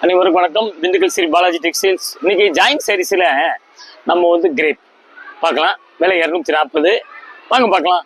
அனைவருக்கும் வணக்கம். திண்டுக்கல் ஸ்ரீ பாலாஜி டெக்ஸ்டைல்ஸ். இன்னைக்கு ஜாயிண்ட் சாரீஸ்ல நம்ம வந்து கிரேப் பார்க்கலாம். விலை 240. வாங்க பார்க்கலாம்.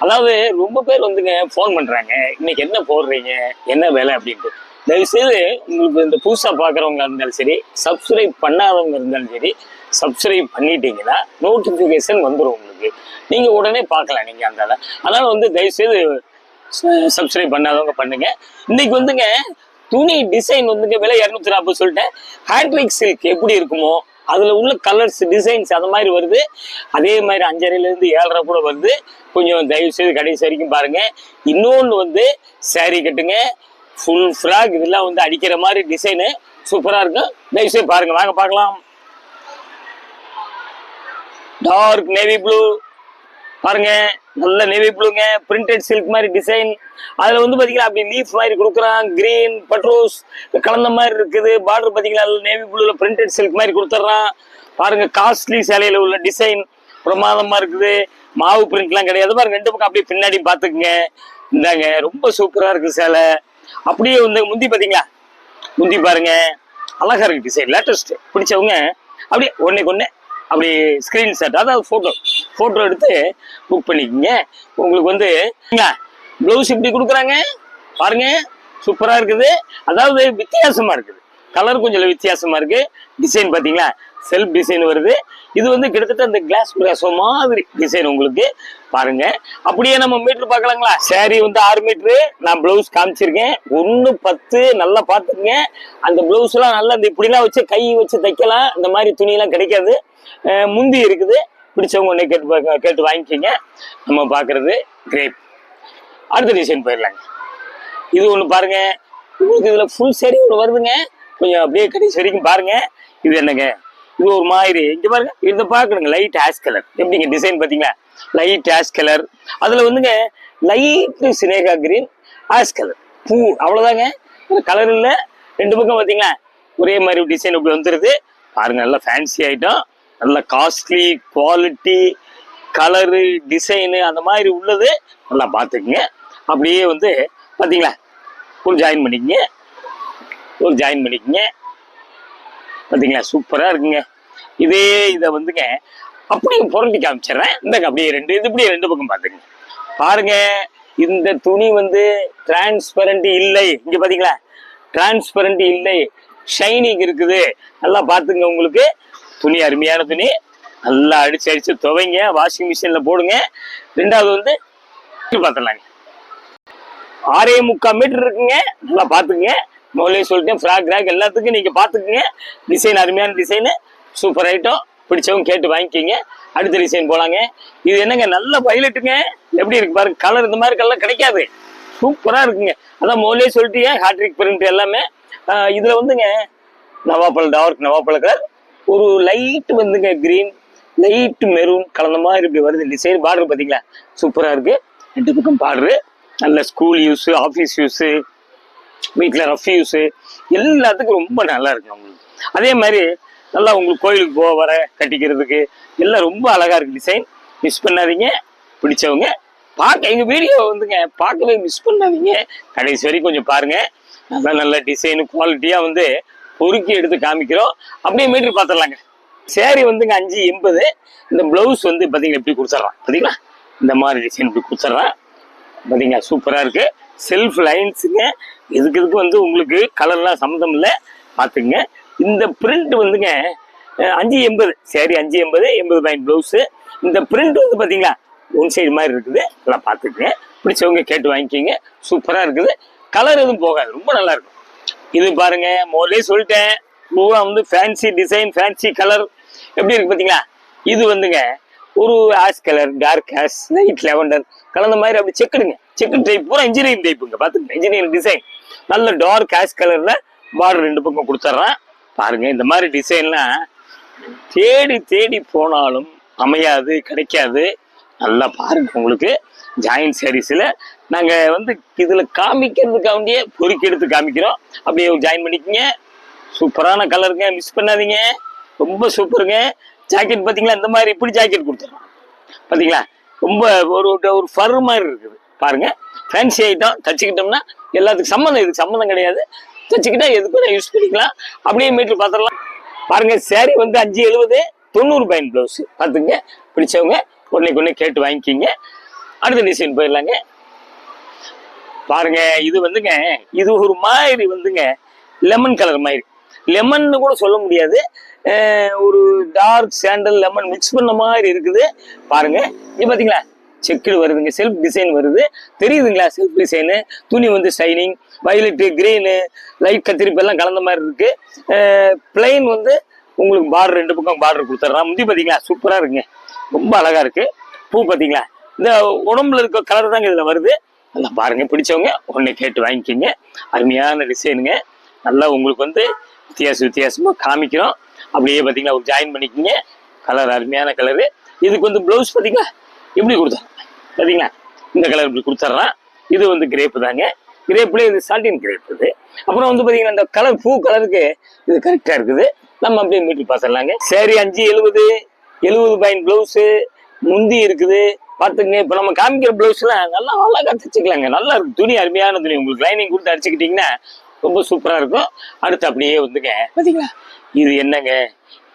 அதாவது ரொம்ப பேர் வந்துங்க ஃபோன் பண்றாங்க, இன்னைக்கு என்ன போடுறீங்க, என்ன வேலை அப்படின்ட்டு. தயவுசெய்து உங்களுக்கு இந்த புதுசாக பார்க்குறவங்க இருந்தாலும் சரி, சப்ஸ்கிரைப் பண்ணாதவங்க இருந்தாலும் சரி, சப்ஸ்கிரைப் பண்ணிட்டீங்கன்னா நோட்டிஃபிகேஷன் வந்துடும் உங்களுக்கு. நீங்கள் உடனே பார்க்கலாம் நீங்கள் அந்த. அதனால் வந்து தயவுசெய்து சப்ஸ்கிரைப் பண்ணாதவங்க பண்ணுங்க. இன்னைக்கு வந்துங்க துணி டிசைன் வந்துங்க விலை 240 சொல்லிட்டேன். ஹேட்ரிக் சில்க் எப்படி இருக்குமோ அதில் உள்ள கலர்ஸ் டிசைன்ஸ் அது மாதிரி வருது. அதே மாதிரி 5.5 7.5 கூட வருது. கொஞ்சம் தயவுசெய்து கடைசி வரைக்கும் பாருங்க. இன்னொன்று வந்து சாரீ கட்டுங்க, ஃபுல் ஃப்ராக், இதெல்லாம் வந்து அடிக்கிற மாதிரி டிசைனு சூப்பராக இருக்கும். தயவுசெய்து பாருங்க. வாங்க பார்க்கலாம். டார்க் நேவி ப்ளூ பாருங்க, நல்ல நேவி ப்ளூங்க, பிரிண்டட் சில்க் மாதிரி டிசைன். அதில் வந்து பார்த்தீங்கன்னா அப்படி லீஃப் மாதிரி கொடுக்குறான். கிரீன் பட்ரோஸ் கலந்த மாதிரி இருக்குது. பார்டர் பார்த்தீங்கன்னா நேவி ப்ளூவில் பிரிண்டட் சில்க் மாதிரி கொடுத்துட்றான். பாருங்க, காஸ்ட்லி சேலையில் உள்ள டிசைன் பிரமாதமாக இருக்குது. மாவு பிரிண்ட்லாம் கிடையாது. பாருங்க, 2 பக்கம் அப்படியே பின்னாடி பார்த்துக்குங்க. இந்தாங்க, ரொம்ப சூப்பராக இருக்குது சேலை. அப்படியே வந்து முந்தி பார்த்தீங்களா, முந்தி பாருங்க, அழகா இருக்கு டிசைன், லேட்டஸ்ட். பிடிச்சவங்க அப்படியே ஒன்னே அப்படி ஸ்கிரீன்ஷாட், அதாவது ஃபோட்டோ எடுத்து புக் பண்ணிக்கோங்க. உங்களுக்கு வந்து ப்ளவுஸ் இப்படி கொடுக்குறாங்க பாருங்க, சூப்பராக இருக்குது. அதாவது வித்தியாசமாக இருக்குது, கலர் கொஞ்சம் வித்தியாசமாக இருக்கு. டிசைன் பார்த்தீங்களா, செல்ஃப் டிசைன் வருது. இது வந்து கிட்டத்தட்ட அந்த கிளாஸ் பிரேசோ மாதிரி டிசைன் உங்களுக்கு பாருங்க. அப்படியே நம்ம மீட்டர் பார்க்கலாங்களா. சாரி வந்து 6 மீட்டரு. நான் பிளவுஸ் காமிச்சிருக்கேன். 1:10. நல்லா பார்த்துக்குங்க. அந்த பிளவுஸ் எல்லாம் நல்லா இந்த இப்படிலாம் வச்சு கை வச்சு தைக்கலாம். இந்த மாதிரி துணியெல்லாம் கிடைக்காது. முந்தி இருக்குது. பிடிச்சவங்க ஒன்னே கேட்டு வாங்கிக்கிங்க. நம்ம பார்க்கறது கிரேப். அடுத்த டிசைன் போயிடலாங்க. இது ஒன்று பாருங்க, உங்களுக்கு இதில் ஃபுல் சாரி ஒன்று வருதுங்க. கொஞ்சம் அப்படியே கடைசி வரைக்கும் பாருங்க. இது என்னங்க, இது ஒரு மாதிரி இங்க பாருங்க, இதை பார்க்கணுங்க. லைட் ஆஷ் கலர் எப்படிங்க டிசைன் பார்த்தீங்களா, லைட் ஆஷ் கலர். அதில் வந்துங்க light Sneha green ash colour பூ, அவ்வளோதாங்க. கலர் இல்லை. 2 பக்கம் பார்த்தீங்களா ஒரே மாதிரி டிசைன் இப்படி வந்துடுது பாருங்க. நல்லா ஃபேன்சி ஐட்டம், நல்ல காஸ்ட்லி குவாலிட்டி, கலரு டிசைனு அந்த மாதிரி உள்ளது. நல்லா பார்த்துக்குங்க. அப்படியே வந்து பார்த்தீங்களா ஒரு ஜாயின் பண்ணிக்கங்க, பார்த்தீங்களா சூப்பராக இருக்குங்க. இதை வந்துங்க அப்படியே புரட்டி காமிச்சிடுறேன். இந்தங்க அப்படியே இப்படியே 2 பக்கம் பார்த்துங்க. பாருங்க, இந்த துணி வந்து டிரான்ஸ்பரண்ட் இல்லை. இங்க பார்த்தீங்களா, டிரான்ஸ்பரண்ட் இல்லை, ஷைனிங் இருக்குது. நல்லா பார்த்துங்க. உங்களுக்கு துணி அருமையான துணி. நல்லா அடிச்சு துவைங்க, வாஷிங் மிஷினில் போடுங்க. 2வது வந்து பார்த்துடலாங்க. 6.75 மீட்டர் இருக்குங்க. நல்லா பார்த்துக்குங்க. முதலே சொல்லிட்டேன், ஃப்ராக் ரேக் எல்லாத்துக்கும் நீங்கள் பார்த்துக்குங்க. டிசைன் அருமையான டிசைனு, சூப்பர் ஐட்டம். பிடிச்சவங்க கேட்டு வாங்கிக்கிங்க. அடுத்த டிசைன் போலாங்க. இது என்னங்க, நல்ல பைலட்டுங்க. எப்படி இருக்கு பாருங்க, கலர் இந்த மாதிரி கலர் கிடைக்காது, சூப்பராக இருக்குங்க. அதான் முதலே சொல்லிட்டீங்க, ஹேட்ரிக் பிரிண்ட் எல்லாமே. இதில் வந்துங்க நவாப்பழ, டார்க் நவாப்பழ கலர், ஒரு லைட் வந்துங்க கிரீன், லைட் மெரூன் கலந்த மாதிரி இப்படி வருது டிசைன். பார்டர் பார்த்தீங்களா சூப்பராக இருக்கு. 2 பக்கம் பார்டரு. நல்ல ஸ்கூல் யூஸு, ஆஃபீஸ் யூஸு, வீட்டில் ரஃப் யூஸு எல்லாத்துக்கும் ரொம்ப நல்லா இருக்கு உங்களுக்கு. அதே மாதிரி நல்லா உங்களுக்கு கோயிலுக்கு போக வர கட்டிக்கிறதுக்கு எல்லாம் ரொம்ப அழகா இருக்கு டிசைன். மிஸ் பண்ணாதீங்க. பிடிச்சவங்க பார்க்க எங்கள் வீடியோ வந்துங்க பார்க்கவே மிஸ் பண்ணாதீங்க. கடைசி வரைக்கும் கொஞ்சம் பாருங்க. நல்ல டிசைனு குவாலிட்டியாக வந்து பொறுக்கி எடுத்து காமிக்கிறோம். அப்படியே மீட்டர் பார்த்துடலாங்க. சேரீ வந்துங்க 5.80. இந்த பிளவுஸ் வந்து பார்த்தீங்கன்னா இப்படி கொடுத்துட்றான். பார்த்தீங்களா, இந்த மாதிரி டிசைன் இப்படி கொடுத்துட்றான். பார்த்தீங்களா சூப்பராக இருக்கு. செல்ஃப் லைன்ஸுங்க. இதுக்கு வந்து உங்களுக்கு கலர்லாம் சம்மந்தம் இல்லை, பார்த்துங்க. இந்த பிரிண்ட் வந்துங்க 5.80 சரி, 5.80 80 பாயிண்ட் ப்ளவுஸு. இந்த பிரிண்ட் வந்து பார்த்தீங்களா ஒன் சைடு மாதிரி இருக்குது. நல்லா பார்த்துக்குங்க. பிடிச்சவங்க கேட்டு வாங்கிக்கிங்க. சூப்பராக இருக்குது. கலர் எதுவும் போகாது, ரொம்ப நல்லா இருக்கும். இது பாருங்க, முதலே சொல்லிட்டேன், பூரா வந்து ஃபேன்சி டிசைன், ஃபேன்சி கலர். எப்படி இருக்கு பார்த்தீங்களா. இது வந்துங்க ஒரு ash colour, dark ash, light lavender கலந்த மாதிரி அப்படி செக்குடுங்க. செக்கு டைப், பூரா இன்ஜினியரிங் டைப்புங்க. பார்த்துங்க, இன்ஜினியரிங் டிசைன். நல்ல டார்க் ஆஷ் கலர்ல பார்டர் 2 பக்கம் கொடுத்துட்றான். பாருங்க, இந்த மாதிரி டிசைன்லாம் தேடி போனாலும் அமையாது, கிடைக்காது. நல்லா பாருங்க. உங்களுக்கு ஜாயின்ட் சாரீஸ்ல நாங்க வந்து இதுல காமிக்கிறதுக்காண்டியே பொறுக்கி எடுத்து காமிக்கிறோம். அப்படியே ஜாயின் பண்ணிக்கங்க. சூப்பரான கலருங்க, மிஸ் பண்ணாதீங்க. ரொம்ப சூப்பருங்க. ஜாக்கெட் பார்த்தீங்களா, இந்த மாதிரி இப்படி ஜாக்கெட் கொடுத்துட்றோம் பார்த்தீங்களா, ரொம்ப ஒரு ஒரு ஃபர் மாதிரி இருக்குது பாருங்க. ஃபேன்சி ஐட்டம் தச்சுக்கிட்டோம்னா எல்லாத்துக்கும் சம்மந்தம், இதுக்கு சம்மந்தம் கிடையாது. தச்சுக்கிட்டா எதுக்கும் யூஸ் பண்ணிக்கலாம். அப்படியே மீட்டர் பார்த்துடலாம் பாருங்க. சேரீ வந்து 570 90 பாயிண்ட் ப்ளவுஸ் பார்த்துங்க. பிடிச்சவங்க ஒன்றைக்கு கேட்டு வாங்கிக்கிங்க. அடுத்த டிசைன் போயிடலாங்க பாருங்க. இது வந்துங்க, இது ஒரு மாதிரி வந்துங்க லெமன் கலர் மாதிரி, லெமன் கூட சொல்ல முடியாது, ஒரு டார்க் சாண்டல் லெமன் மிக்ஸ் பண்ண மாதிரி இருக்குது பாருங்க. இது பாத்தீங்களா, செக்குடு வருதுங்க, செல்ஃப் டிசைன் வருது, தெரியுதுங்களா செல்ஃப் டிசைனு. துணி வந்து ஷைனிங், வயலட்டு, கிரீனு, லைட் கத்திரிப்பு எல்லாம் கலந்த மாதிரி இருக்கு. பிளைன் வந்து உங்களுக்கு பார்டர், 2 பக்கம் பார்டர் கொடுத்துட்றான். முந்தி பாத்தீங்களா சூப்பரா இருக்குங்க, ரொம்ப அழகா இருக்கு. பூ பாத்தீங்களா, இந்த உடம்புல இருக்க கலர் தாங்க இதுல வருது. நல்லா பாருங்க. பிடிச்சவங்க ஒன்னு கேட்டு வாங்கிக்கிங்க. அருமையான டிசைனுங்க. நல்லா உங்களுக்கு வந்து வித்தியாசமா காமிக்கிறோம். அப்படியே பாத்தீங்கன்னா ஒரு ஜாயின் பண்ணிக்கிங்க. கலர் அருமையான கலரு. இதுக்கு வந்து பிளவுஸ் பாத்தீங்களா எப்படி கொடுத்தா பாத்தீங்களா, இந்த கலர் இப்படி கொடுத்துட்றான். இது வந்து கிரேப்பு தாங்க. கிரேப்ல இது சால்டின் கிரேப். இது அப்புறம் வந்து பாத்தீங்கன்னா இந்த கலர் பூ கலருக்கு இது கரெக்டா இருக்குது. நம்ம அப்படியே மீட்டர் பார்த்துடலாங்க. சரி 570 70 பாயிண்ட் பிளவுஸ் முந்தி இருக்குது பாத்துங்க. இப்ப நம்ம காமிக்கிற பிளவுஸ் எல்லாம் நல்லா அழகா தச்சுக்கலாங்க. நல்லா இருக்கு துணி, அருமையான துணி. உங்களுக்கு லைனிங் கொடுத்து அடிச்சுக்கிட்டீங்கன்னா ரொம்ப சூப்பரா இருக்கும். அடுத்து அப்படியே வந்துங்க பாத்தீங்களா, இது என்னங்க,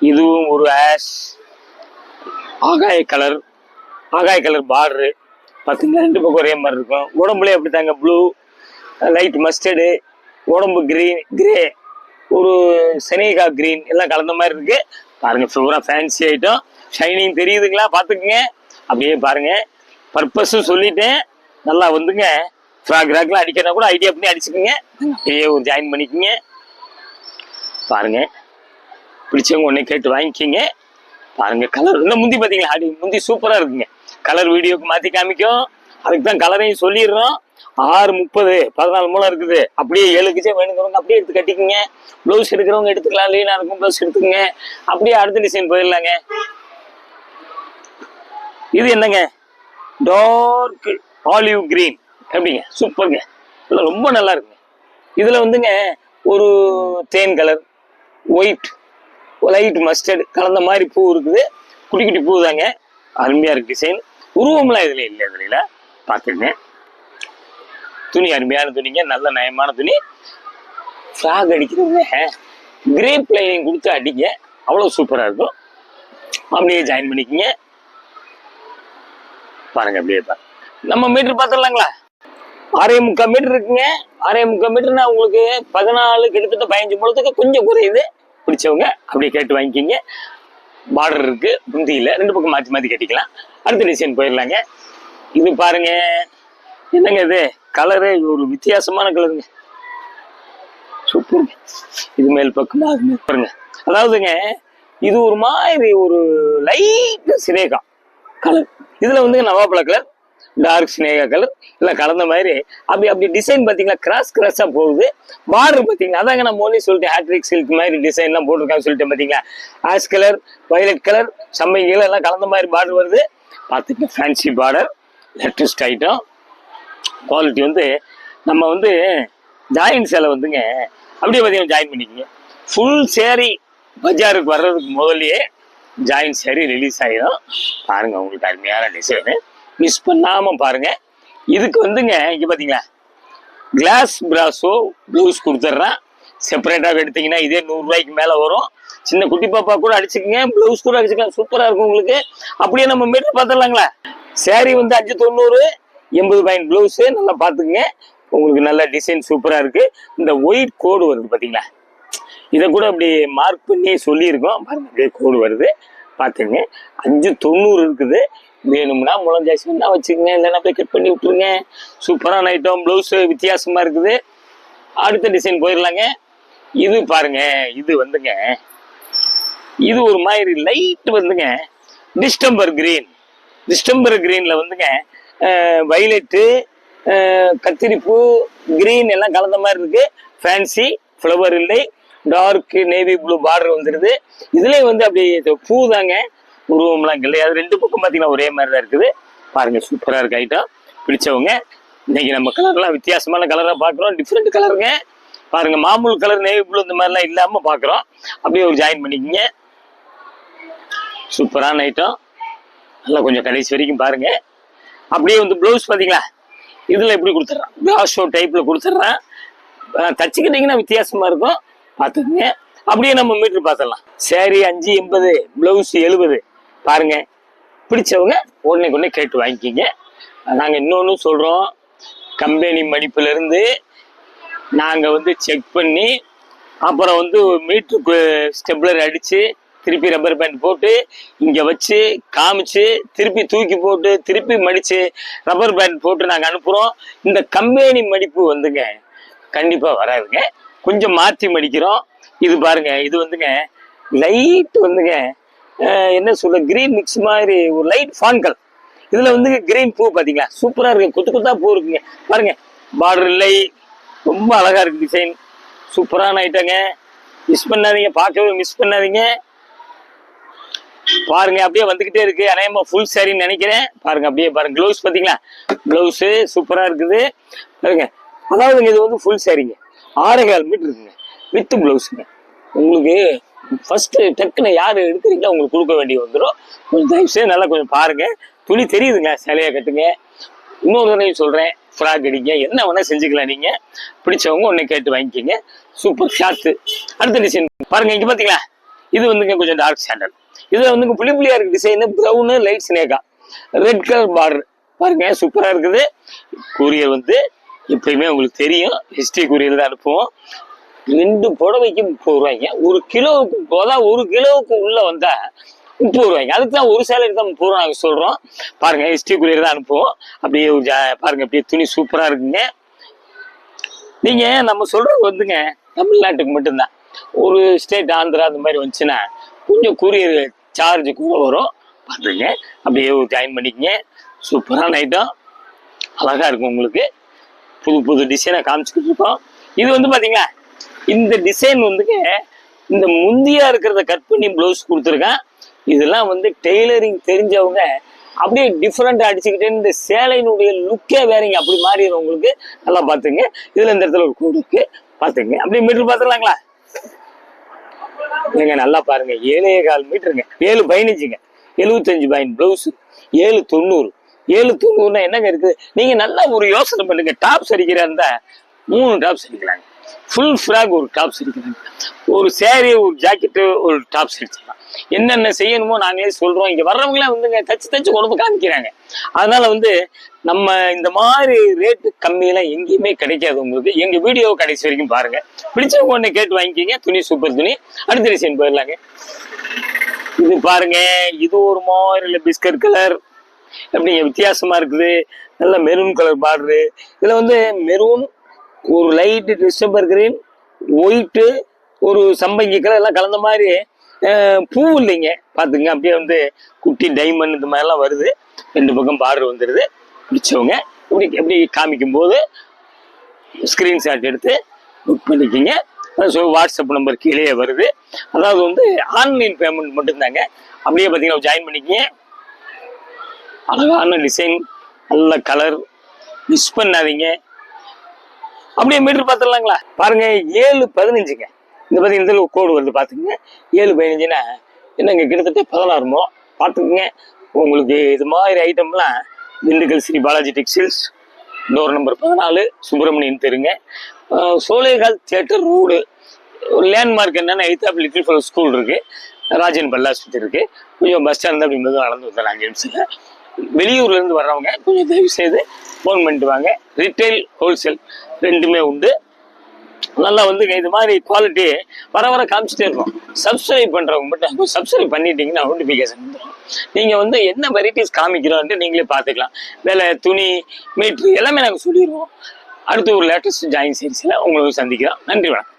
இதுவும் ஒரு ஆகாய கலர் பார்டரு பாத்தீங்களா, 2 பக்கம் ஒரே மாதிரி இருக்கும். உடம்புல அப்படித்தாங்க, ப்ளூ, லைட் மஸ்டர்டு, உடம்பு கிரே, ஒரு செனேகா கிரீன் எல்லாம் கலந்த மாதிரி இருக்கு பாருங்க. சூப்பரா ஃபேன்சி ஐட்டம், ஷைனிங் தெரியுதுங்களா பாத்துக்குங்க. அப்படியே பாருங்க, பர்பஸும் சொல்லிட்டேன். நல்லா வந்துங்க ஃப்ராக் ராக்லாம் அடிக்கிறதா கூட ஐடியா பண்ணி அடிச்சுக்கோங்க. அப்படியே ஒரு ஜாயின் பண்ணிக்கோங்க பாருங்க. பிடிச்சவங்க ஒன்னே கேட்டு வாங்கிக்கிங்க பாருங்க. கலர் இன்னும் முந்தி பாத்தீங்களா, முந்தி சூப்பரா இருக்குங்க. கலர் வீடியோக்கு மாத்தி காமிக்கும், அதுக்கு தான் கலரையும் சொல்லிடுறோம். 630 14 மூலம் இருக்குது. அப்படியே 7 கிச்சே வேணுங்கிறவங்க அப்படியே எடுத்து கட்டிக்குங்க. பிளவுஸ் எடுக்கிறவங்க எடுத்துக்கலாம், லீனா இருக்கும் பிளவுஸ் எடுத்துக்கங்க. அப்படியே அடுத்த டிசைன் போயிடலாங்க. இது என்னங்க, டார்க் ஆலிவ் கிரீன், எப்படிங்க சூப்பருங்க, ரொம்ப நல்லா இருக்குங்க. இதுல வந்துங்க ஒரு தேன் கலர், ஒயிட், லைட் மஸ்டர்டு கலந்த மாதிரி பூ இருக்குது. குட்டி குட்டி பூ தாங்க, அருமையா இருக்கு டிசைன். உருவம்லாம் இதுல இல்லை, இதுல பாத்துங்க. துணி அருமையான துணிங்க, நல்ல நயமான துணி. ஃப்ராக் அடிக்கிறவங்க கிரேப் லைனிங் கொடுத்து அடிங்க, அவ்வளவு சூப்பரா இருக்கும். அப்படியே ஜாயின் பண்ணிக்கங்க பாருங்க. அப்படியே நம்ம மீட்டர் பார்த்துடலாங்களா, 6.75 மீட்டர் இருக்குங்க. 6.75 மீட்டர்னா உங்களுக்கு 14 கிட்டத்தட்ட 15 மூலத்துக்கு கொஞ்சம் குறையுது. பிடிச்சவங்க அப்படியே கேட்டு வாங்கிக்கிங்க. பார்டர் இருக்கு முந்தியில, 2 பக்கம் மாத்தி கட்டிக்கலாம். அடுத்த டிசைன் போயிடலாங்க. இது பாருங்க, என்னங்க இது கலரு, ஒரு வித்தியாசமான கலருங்க, சூப்பருங்க. இது மேல் பக்கமா பாருங்க. அதாவதுங்க இது ஒரு மாதிரி ஒரு லைட் சினேகா கலர், இதுல வந்து நவாப்பழ கலர், டார்க் சினேகா கலர் எல்லாம் கலந்த மாதிரி. அப்படி டிசைன் பாத்தீங்களா, கிராஸா போகுது. பார்டர் பாத்தீங்களா, அதாங்க நான் மோனி சொல்லிட்டு ஹேட்ரிக் சில்க் மாதிரி டிசைன் எல்லாம் போட்டிருக்காங்க சொல்லிட்டு பாத்தீங்களா. ஆஷ் கலர், வயலட் கலர், சம்பங்கி கலர் எல்லாம் கலந்த மாதிரி பார்டர் வருது பாத்துங்க. Fancy border, latest item. Quality வந்து நம்ம வந்து ஜாயின் சேலை வந்துங்க அப்படியே பார்த்தீங்கன்னா ஜாயின் பண்ணிக்கோங்க. ஃபுல் சேரீ பஜாருக்கு வர்றதுக்கு முதல்லயே ஜாயின் சேரீ ரிலீஸ் ஆகிடும் பாருங்க. உங்களுக்கு அருமையான டிசைனு, மிஸ் பண்ணாம பாருங்க. இதுக்கு வந்துங்க இங்க பாத்தீங்களா, கிளாஸ் பிராசோ ப்ளவுஸ் கொடுத்துட்றேன். செப்பரேட்டாக எடுத்தீங்கன்னா இதே 100 ரூபாய்க்கு மேல வரும். சின்ன குட்டி பாப்பா கூட அடிச்சுக்கங்க, ப்ளவுஸ் கூட அடிச்சுக்கலாம், சூப்பரா இருக்கும் உங்களுக்கு. அப்படியே நம்ம மீட்டர் பார்த்துடலாங்களா. சேரீ வந்து 590 80 பாயிண்ட் ப்ளவுஸ், நல்லா பாத்துக்குங்க. உங்களுக்கு நல்ல டிசைன் சூப்பரா இருக்கு. இந்த ஒயிட் கோடு வருது பாத்தீங்களா, இதை கூட அப்படி மார்க் பண்ணி சொல்லியிருக்கோம் பாருங்க. அப்படியே கோடு வருது பாத்துங்க. 590 இருக்குது. வேணும்னா முழஞ்சாச்சு வேணா வச்சுக்கோங்க, இல்லைன்னா போய் கட் பண்ணி விட்டுருங்க. சூப்பரான ஐட்டம். பிளவுஸ் வித்தியாசமா இருக்குது. அடுத்த டிசைன் போயிடலாங்க. இது பாருங்க, இது வந்துங்க இது ஒரு மாதிரி லைட் வந்துங்க டிஸ்டம்பர் கிரீன்ல வந்துங்க வயலட்டு, கத்திரிப்பூ, கிரீன் எல்லாம் கலந்த மாதிரி இருக்கு. ஃபேன்சி ஃப்ளவர் இல்லை, டார்க் நேவி ப்ளூ பார்டர் வந்துடுது. இதுலயும் வந்து அப்படி பூ தாங்க, உருவம்லாம் கிடையாது. 2 பக்கம் பார்த்தீங்கன்னா ஒரே மாதிரி தான் இருக்குது பாருங்க. சூப்பரா இருக்கு ஐட்டம். பிடிச்சவங்க இன்னைக்கு நம்ம கலர்லாம் வித்தியாசமான கலராக பார்க்குறோம், டிஃப்ரெண்ட் கலருங்க பாருங்க. மாமூல் கலர் நேவி ப்ளூ இந்த மாதிரிலாம் இல்லாமல் பார்க்குறோம். அப்படியே ஒரு ஜாயின் பண்ணிக்கோங்க. சூப்பரான ஐட்டம். நல்லா கொஞ்சம் கடைசி வரைக்கும் பாருங்க. அப்படியே வந்து ப்ளவுஸ் பார்த்தீங்களா, இதில் எப்படி கொடுத்துட்றான், பிராஷோ டைப்பில் கொடுத்துட்றான். தச்சுக்கிட்டிங்கன்னா வித்தியாசமாக இருக்கும், பார்த்துக்குங்க. அப்படியே நம்ம மீட்டர் பார்த்துடலாம். சேரீ 580, ப்ளவுஸ் 70. பாருங்க, பிடிச்சவங்க உடனே கேட்டு வாங்கிக்கிங்க. நாங்கள் இன்னொன்று சொல்கிறோம், கம்பெனி மடிப்புலேருந்து நாங்கள் வந்து செக் பண்ணி அப்புறம் வந்து மீட்டருக்கு ஸ்டெப்லர் அடித்து திருப்பி ரப்பர் பேண்ட் போட்டு இங்கே வச்சு காமிச்சு திருப்பி தூக்கி போட்டு திருப்பி மடித்து ரப்பர் பேண்ட் போட்டு நாங்கள் அனுப்புகிறோம். இந்த கம்பெனி மடிப்பு வந்துங்க கண்டிப்பாக வராதுங்க, கொஞ்சம் மாற்றி மடிக்கிறோம். இது பாருங்க, இது வந்துங்க லைட் வந்துங்க என்ன சொல்ல, கிரீன் மிக்ஸ் மாதிரி ஒரு லைட் ஃபான்கல். இதில் வந்து கிரீன் பூ பார்த்தீங்களா, சூப்பராக இருக்கு, கொத்து கொத்தா பூ இருக்குங்க. பாருங்க, பார்டர் இல்லை, ரொம்ப அழகா இருக்கு டிசைன், சூப்பரான ஐட்டங்க. மிஸ் பண்ணாதீங்க, பார்க்கவே மிஸ் பண்ணாதீங்க. பாருங்க, அப்படியே வந்துகிட்டே இருக்கு. அநேகமா ஃபுல் சாரின்னு நினைக்கிறேன். பாருங்க, அப்படியே பாருங்க, ப்ளவுஸ் பார்த்தீங்களா, ப்ளவுஸு சூப்பராக இருக்குது பாருங்க. அதாவதுங்க இது வந்து ஃபுல் சாரிங்க, 6.25 மீட்டர் இருக்குங்க, வித் ப்ளவுஸுங்க. உங்களுக்கு ஃபர்ஸ்ட் டக்குன்னு யார் எடுக்கிறீங்களோ உங்களுக்கு கொடுக்க வேண்டிய வந்துடும். கொஞ்சம் தயவுசெய்து நல்லா கொஞ்சம் பாருங்க, துணி தெரியுதுங்க, சிலையை கட்டுங்க. இன்னொரு தடவையும் சொல்கிறேன், ஃப்ராக் அடிங்க, என்ன வேணால் செஞ்சுக்கலாம். நீங்கள் பிடிச்சவங்க ஒன்று கேட்டு வாங்கிக்கிங்க. Super short. அடுத்த டிசைன் பாருங்கள், இங்கே பார்த்தீங்களா, இது வந்துங்க கொஞ்சம் டார்க் ஸ்டாண்டர்ட். இதில் வந்துங்க புளிப்புளியாக இருக்குது டிசைனு, ப்ரௌனு லைட் ஸ்னேக்கா, ரெட் கலர் பார்டர் பாருங்க, சூப்பராக இருக்குது. கூரியர் வந்து எப்பயுமே உங்களுக்கு தெரியும், ஹிஸ்ட்ரி கூரியர் தான் அனுப்புவோம். 2 புடவைக்கு 30 ரூபாய்ங்க. 1 கிலோவுக்கு போதான், 1 கிலோவுக்கு உள்ளே வந்தால் 30 ரூபாய்ங்க. அதுக்கு தான் ஒரு சேலை தான் 30 ரூபா நாங்கள் சொல்கிறோம். பாருங்கள், ஹிஸ்ட்ரி கூரியர் தான் அனுப்புவோம். அப்படியே பாருங்கள், அப்படியே துணி சூப்பராக இருக்குங்க. நீங்கள் நம்ம சொல்கிறது வந்துங்க தமிழ்நாட்டுக்கு மட்டும்தான். ஒரு ஸ்டேட் ஆந்திரா அந்த மாதிரி வந்துச்சுன்னா கொஞ்சம் கூரியர் சார்ஜ் கூட வரும். பார்த்துங்க, அப்படியே ஜாயின் பண்ணிக்கங்க. சூப்பரான ஐட்டம், அழகாக இருக்கும். உங்களுக்கு புது புது டிசைனை காமிச்சுக்கிட்டு இருக்கோம். இது வந்து பார்த்தீங்களா, இந்த டிசைன் வந்துங்க இந்த முந்தியா இருக்கிறத கட் பண்ணி ப்ளவுஸ் கொடுத்துருக்கேன். இதெல்லாம் வந்து டெய்லரிங் தெரிஞ்சவங்க அப்படியே டிஃப்ரெண்டாக அடிச்சுக்கிட்டே இந்த சேலையினுடைய லுக்கே வேறங்க, அப்படி மாறிடும் உங்களுக்கு. நல்லா பார்த்துங்க. இதில் இந்த இடத்துல ஒரு கோடு இருக்கு, பார்த்துங்க. அப்படியே மீட்டர் பார்த்துக்கலாங்களா, நீங்க நல்லா பாருங்க, 7.25 மீட்டருங்க, 7.15ங்க, 75 பாயிண்ட் ப்ளவுஸ், 7.90. 7.90னா என்னங்க இருக்குது? நீங்க நல்லா ஒரு யோசனை பண்ணுங்க. டாப்ஸ் அடிக்கிறா இருந்தா 3 டாப்ஸ் அடிக்கலாங்க, ஃபுல் ஃப்ராக் ஒரு டாப்ஸ் அடிக்கிறாங்க, ஒரு சேரீ ஒரு ஜாக்கெட்டு ஒரு டாப்ஸ் அடிச்சிடலாம். என்னென்ன செய்யணுமோ நாங்களே சொல்றோம். இங்க வர்றவங்களாம் வந்துங்க தச்சு உடம்பு காமிக்கிறாங்க. அதனால வந்து நம்ம இந்த மாதிரி ரேட்டு கம்மியெல்லாம் எங்கேயுமே கிடைக்காது உங்களுக்கு. எங்க வீடியோ கடைசி வரைக்கும் பாருங்க, பிடிச்சவங்க ஒன்று கேட்டு வாங்கிக்கிங்க. துணி சூப்பர் துணி. அடுத்த டிசைன் போயிடலாங்க. இது பாருங்க, இது ஒரு மாதிரி பிஸ்கட் கலர், அப்படிங்க வித்தியாசமா இருக்குது. நல்ல மெரூன் கலர் பார்டரு. இதுல வந்து மெரூன், ஒரு லைட் டிஸ்டம்பர் கிரீன், ஒயிட்டு, ஒரு சம்பங்கி கலர் எல்லாம் கலந்த மாதிரி பூ இல்லைங்க, பார்த்துங்க. அப்படியே வந்து குட்டி டைமண்ட் இந்த மாதிரிலாம் வருது. 2 பக்கம் பார்டர் வந்துடுது. பிடிச்சவங்க இப்படி எப்படி காமிக்கும் போது ஸ்க்ரீன்ஷாட் எடுத்து புக் பண்ணிக்கிங்க. வாட்ஸ்அப் நம்பர் கீழே வருது. அதாவது வந்து ஆன்லைன் பேமெண்ட் மட்டும்தாங்க. அப்படியே பார்த்தீங்கன்னா ஜாயின் பண்ணிக்கிங்க. அழகான டிசைன், நல்ல கலர், மிஸ் பண்ணாதீங்க. அப்படியே மீட்டர் பார்த்துடலாங்களா, பாருங்க 7.15ங்க. இந்த பார்த்தீங்கன்னா கோடு வருது, பார்த்துக்குங்க. 7.15னா என்னங்க, கிட்டத்தட்ட 16 ரூபா. பார்த்துக்குங்க. உங்களுக்கு இது மாதிரி ஐட்டம்லாம் Dindigul Sri Balaji textiles, door number 14, Subramanian தெருங்க, சோலைகால் தியேட்டர் ரோடு. ஒரு லேண்ட்மார்க் என்னன்னா, எய்த்தாப் லிட்டில் ஃபார் ஸ்கூல் இருக்கு, ராஜன் பல்லாஸ்பத்திரி இருக்கு. கொஞ்சம் பஸ் ஸ்டாண்ட் அப்படி நடந்து வந்தாங்க 5 நிமிஷத்துல. வெளியூர்ல இருந்து வர்றவங்க கொஞ்சம் தயவு செய்து ஃபோன் பண்ணிட்டு வாங்க. ரீட்டைல், ஹோல்சேல் ரெண்டுமே உண்டு. நல்லா வந்து இது மாதிரி குவாலிட்டி வர காமிச்சிட்டே இருக்கும். சப்ஸ்கிரைப் பண்றவங்க மட்டும் சப்ஸ்கிரைப் பண்ணிட்டீங்கன்னா நோட்டிஃபிகேஷன் வந்துடும். நீங்க வந்து என்ன வெரைட்டிஸ் காமிக்கிறோன்ட்டு நீங்களே பார்த்துக்கலாம். விலை, துணி, மீட்ரு எல்லாமே நாங்கள் சொல்லிடுவோம். அடுத்து ஒரு லேட்டஸ்ட் ஜாயின் சீரிஸில் உங்களுக்கு சந்திக்கிறோம். நன்றி, வணக்கம்.